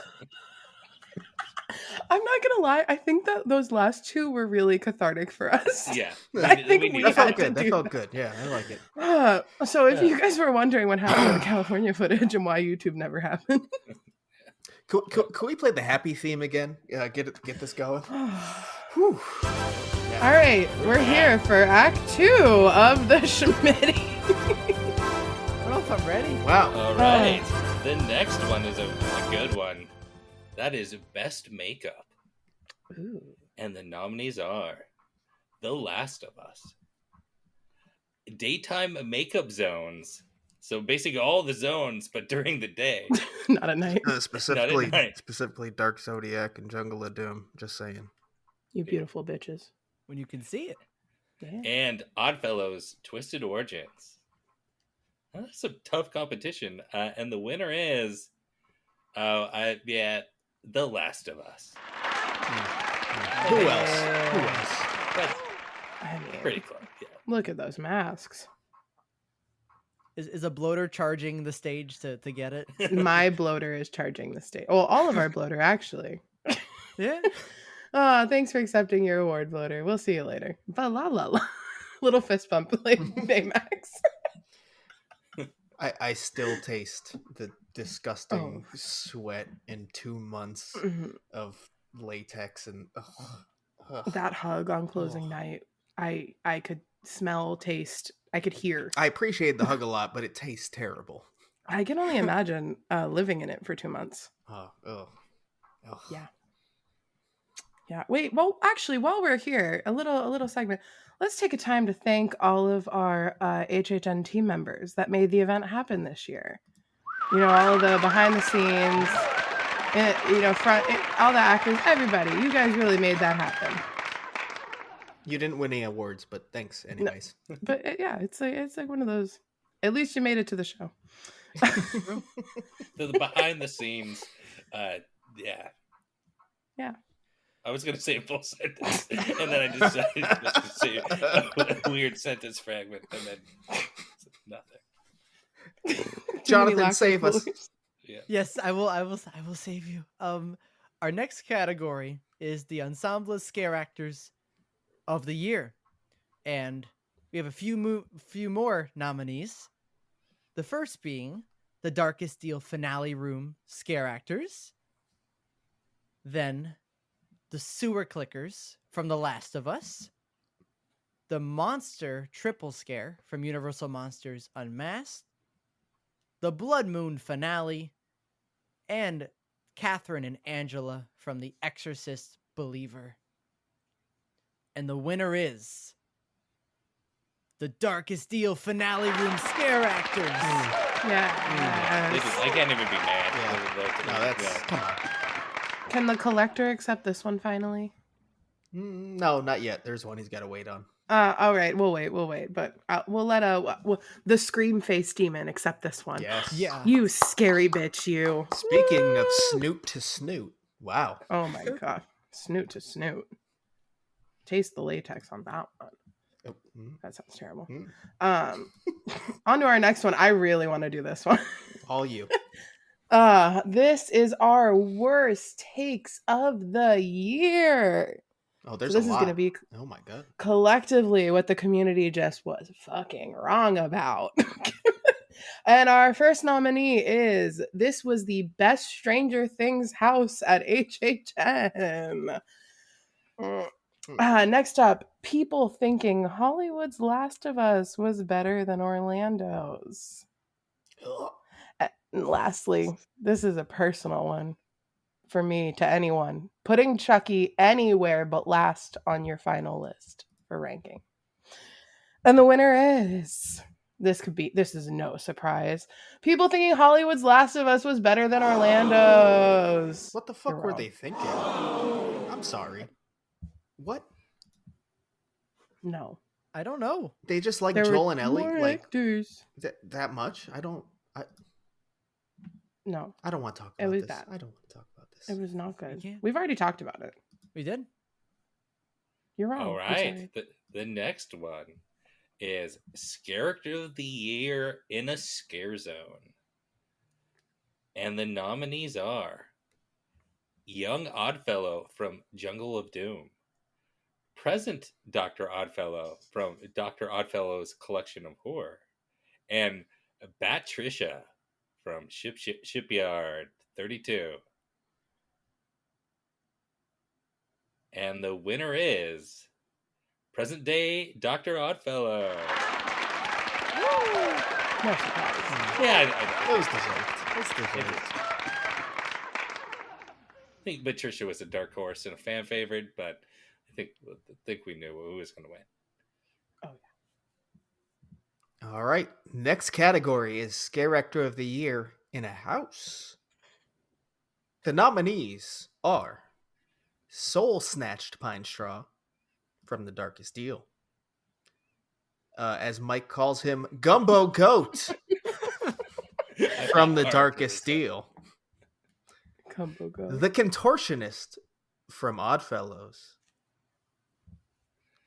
I'm not gonna lie. I think that those last two were really cathartic for us. Yeah, I think that felt good. That felt good. Yeah, I like it. So if you guys were wondering what happened with the California footage and why YouTube never happened, can we play the happy theme again? Get this going. Whew. Yeah. All right, we're here for Act 2 of the Schmidties. I don't know if I'm ready. Wow. All right. The next one is a good one. That is Best Makeup. Ooh. And the nominees are The Last of Us, Daytime Makeup Zones. So basically all the zones, but during the day. Not at night. Specifically Dark Zodiac and Jungle of Doom. Just saying. You beautiful bitches. When you can see it. Yeah. And Oddfellows Twisted Origins. That's a tough competition. And the winner is... The Last of Us. Who else? That's I mean, pretty close. Yeah. Look at those masks. Is a bloater charging the stage to get it? My bloater is charging the stage. Well, all of our bloater, actually. Yeah. Oh, thanks for accepting your award, bloater. We'll see you later. Ba la la la. Little fist bump like Baymax. I still taste the disgusting sweat in 2 months of latex and that hug on closing night. I could smell, taste, I could hear. I appreciate the hug a lot, but it tastes terrible. I can only imagine living in it for 2 months. Yeah. Wait, well, actually, while we're here, a little segment. Let's take a time to thank all of our HHN team members that made the event happen this year. You know, all of the behind the scenes, all the actors, everybody. You guys really made that happen. You didn't win any awards, but thanks anyways. No, but it's like one of those. At least you made it to the show. The behind the scenes, yeah. I was going to say a full sentence, and then I decided just to say a weird sentence fragment, and then nothing. Jonathan, save us. Yeah. Yes, I will save you. Our next category is the Ensemble Scare Actors of the Year, and we have a few more nominees. The first being the Darkest Deal Finale Room Scare Actors, then the Sewer Clickers from The Last of Us, the Monster Triple Scare from Universal Monsters Unmasked, the Blood Moon Finale, and Catherine and Angela from The Exorcist Believer. And the winner is the Darkest Deal Finale Room Scare Actors. I can't even be mad. Come on. Can the collector accept this one finally? No, not yet. There's one he's got to wait on. All right, we'll wait, but we'll let the Scream Face Demon accept this one. Yes. Yeah. You scary bitch, you. Speaking of snoot to snoot. Wow. Oh my god. Snoot to snoot. Taste the latex on that one. That sounds terrible. On to our next one. I really want to do this one. All you. This is our worst takes of the year. Oh, there's so this a lot. is going to be oh my god, collectively what the community just was fucking wrong about. And our first nominee is this was the best Stranger Things house at HHN. Next up, people thinking Hollywood's Last of Us was better than Orlando's. And lastly, this is a personal one for me to anyone. Putting Chucky anywhere but last on your final list for ranking. And the winner is... This is no surprise. People thinking Hollywood's Last of Us was better than Orlando's. What the fuck were they thinking? I'm sorry. What? No. I don't know. They just like Joel and Ellie? Like actors. That much? No. I don't want to talk about this. Bad. I don't want to talk about this. It was not good. We've already talked about it. We did? You're wrong. All right. The next one is Character of the Year in a Scare Zone. And the nominees are Young Oddfellow from Jungle of Doom, Present Dr. Oddfellow from Dr. Oddfellow's Collection of Horror, and Batricia from Shipyard 32. And the winner is Present Day Dr. Oddfellow. No surprise. Yeah, it was deserved. It's deserved. I think Patricia was a dark horse and a fan favorite, but I think we knew who was going to win. Oh yeah. All right. Next category is Scare Actor of the Year in a House. The nominees are Soul Snatched Pine Straw from The Darkest Deal. As Mike calls him, Gumbo Goat from The Darkest Deal. Gumbo Goat. The Contortionist from Oddfellows.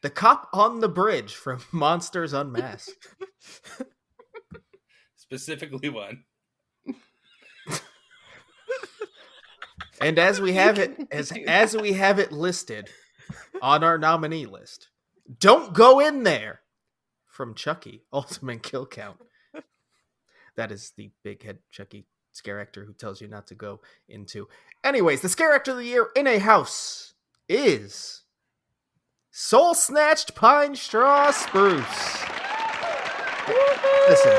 The Cop on the Bridge from Monsters Unmasked. Specifically one. And as we have it listed on our nominee list, Don't Go In There from Chucky, Ultimate Kill Count. That is the big head Chucky scare actor who tells you not to go into. Anyways, the Scare Actor of the Year in a House is Soul Snatched Pine Straw Spruce. Listen,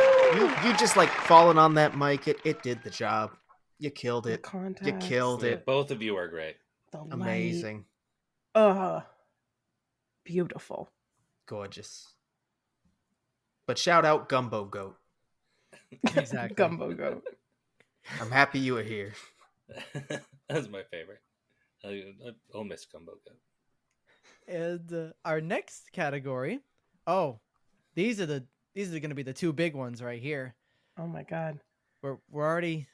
you just like falling on that mic. It did the job. You killed it. You killed it. Both of you are great. Amazing. Beautiful. Gorgeous. But shout out Gumbo Goat. Exactly. Gumbo Goat. I'm happy you were here. That's my favorite. I'll miss Gumbo Goat. And our next category. Oh, these are going to be the two big ones right here. Oh my god. We're already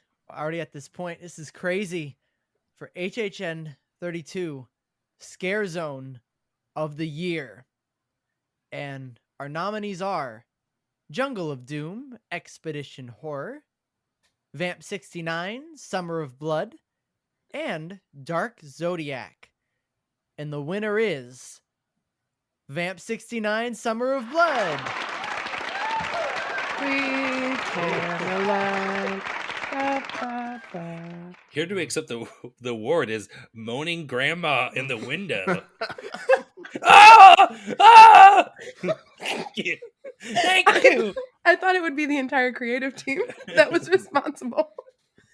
at this point. This is crazy. For HHN 32 Scare Zone of the Year. And our nominees are Jungle of Doom, Expedition Horror, Vamp 69, Summer of Blood, and Dark Zodiac. And the winner is Vamp 69, Summer of Blood. Here to accept the award is Moaning Grandma in the window. Thank you. Thank you. I thought it would be the entire creative team that was responsible.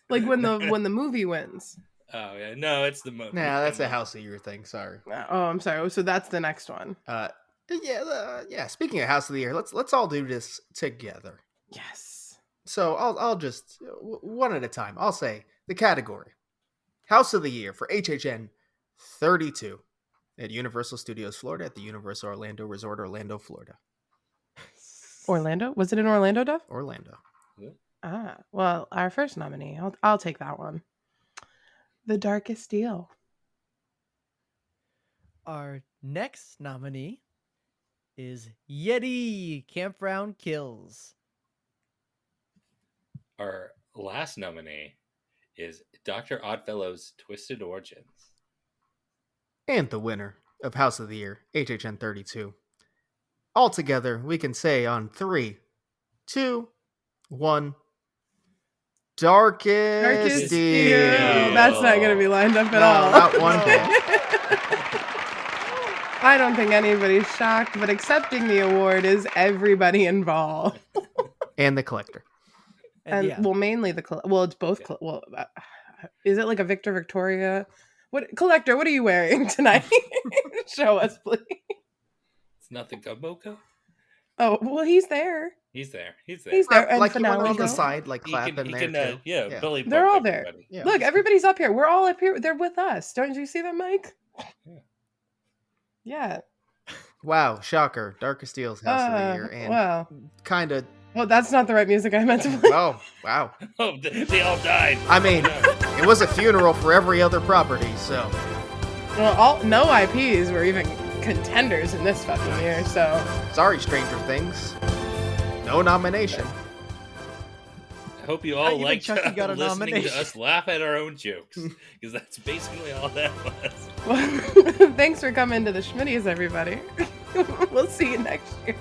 Like when the movie wins. Oh yeah, no, it's the movie. Nah, that's a House of Year thing. Sorry. Oh, I'm sorry. So that's the next one. Yeah. Speaking of House of the Year, let's all do this together. Yes. So I'll just one at a time. I'll say the category: House of the Year for HHN 32 at Universal Studios Florida at the Universal Orlando Resort, Orlando, Florida. Orlando? Was it in Orlando, Duff? Orlando. Well, our first nominee. I'll take that one. The Darkest Deal. Our next nominee is Yeti Campground Kills. Our last nominee is Dr. Oddfellow's Twisted Origins. And the winner of House of the Year, HHN32. Altogether, we can say on 3, 2, 1... Darkest Deal. That's not going to be lined up at all. Not one bit. I don't think anybody's shocked, but accepting the award is everybody involved. And the collector. Well, mainly it's both. Is it like a Victor Victoria? What collector? What are you wearing tonight? Show us, please. It's not the Gumbo Cup? Oh, well, he's there. He's there. He's there. And like you went on the side, like clapping there. Yeah, Billy. They're all there. Yeah. Look, everybody's up here. We're all up here. They're with us. Don't you see them, Mike? Yeah. Wow, shocker. Darkest Deal's House of the Year. And kind of... Well, that's not the right music I meant to play. Oh, wow. Oh, they all died. I mean, it was a funeral for every other property, so... Well, no IPs were even contenders in this fucking year, so... Sorry, Stranger Things. No nomination. I hope you all liked listening to us laugh at our own jokes, because that's basically all that was. Well, thanks for coming to the Schmidties, everybody. We'll see you next year.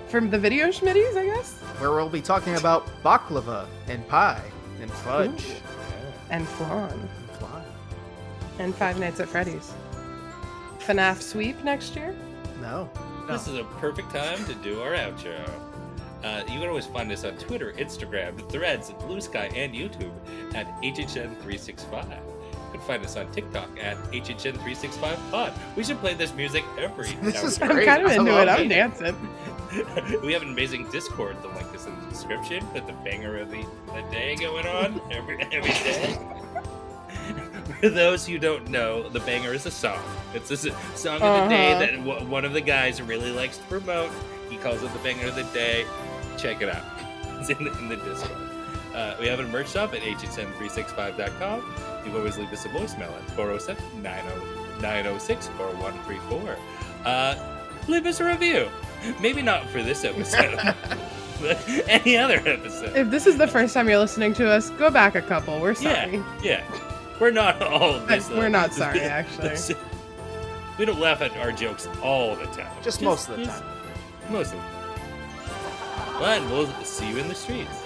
From the video Schmidties, I guess? Where we'll be talking about baklava and pie and fudge. Ooh. And flan. And Five Nights at Freddy's. FNAF sweep next year? No. This is a perfect time to do our outro. You can always find us on Twitter, Instagram, Threads, Blue Sky, and YouTube at HHN365. You can find us on TikTok at HHN365pod. We should play this music every This outro. is great. I'm kind of into it. I'm dancing. We have an amazing Discord. The link is in the description. With the banger of the day going on every day. For those who don't know, the banger is a song. It's a song of the day that one of the guys really likes to promote. He calls it the banger of the day. Check it out. It's in the Discord. We have a merch shop at HHN365.com. You can always leave us a voicemail at 407-906-4134. Leave us a review. Maybe not for this episode, but any other episode. If this is the first time you're listening to us, go back a couple. We're sorry. Yeah. We're not all of this. We're not sorry, actually. We don't laugh at our jokes all the time. Just most of the time. Most of the time. Well, we'll see you in the streets.